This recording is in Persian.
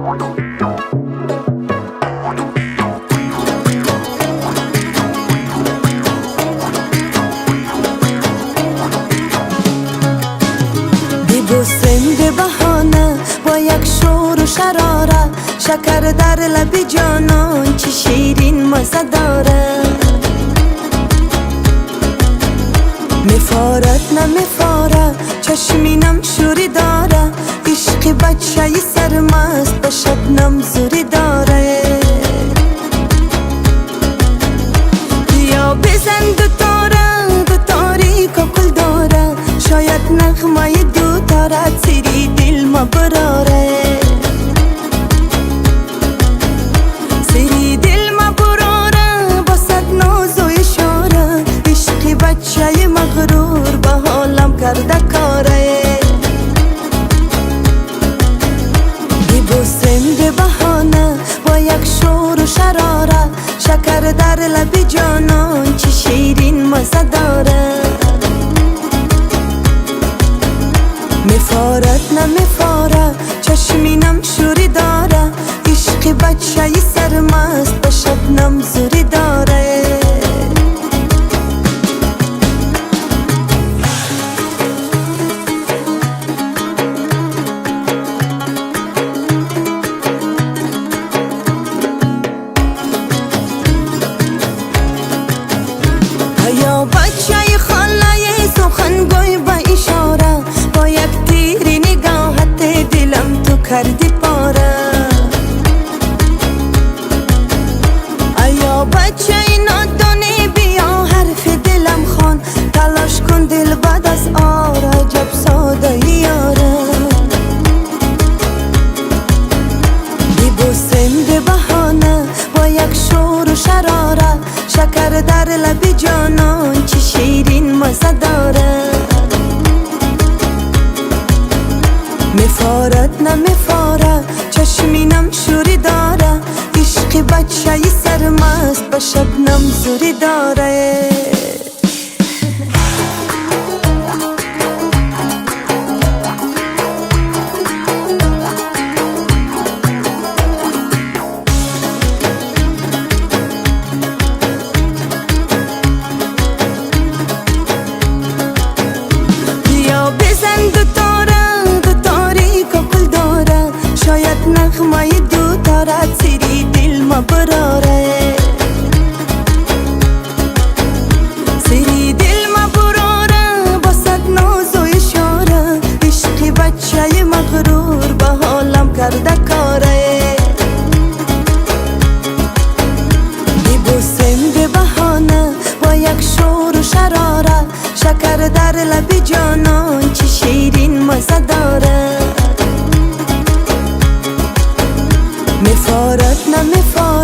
ببوسم به بهانه با یک شور و شراره، شکر در لب جانان چه شیرین مزه داره. میفارد نمیفاره چشمینم شوری داره، عشق بچه سرمست به شبنم زوری داره. یا بزن دو تاریک و کل داره، شاید نغمه دو تارت سری دل ما براره. سری دل ما براره با صد ناز و اشاره، عشق بچه مغرور به حالم کرده کاره. ببوسم به بهانه با یک شور و شراره، شکر در لب جانان چه شیرین مزه داره. میفارد نمیفاره چشمینم شوری داره، عشق بچه سرمست به شبنم زوری داره. یا بچه خاله سخنگوی به اشاره، با یک تیر نگاهت دلم تو کردی پاره. یا بچه نادانی بیا حرف دلم خوان، تلاش کن دل بعد از آر عجب ساده یاره. ببوسم به بهانه با یک شور و شراره، شکر در لب جانان چه شیرین مزه داره. میفارد نمیفاره چشمینم شوری داره، عشق بچه سرمست به شبنم زوری داره. یا بزن دو تاریک و کل داره، شاید نغمه دو تارت سری دل ما براره. سری دل ما براره با صد ناز و اشاره، عشق بچه مغرور به حالم کرده کاره. ببوسم به بهانه با یک شور و شراره، شکر در لب جانان چه شیرین مزه داره. میفارد نمیفارد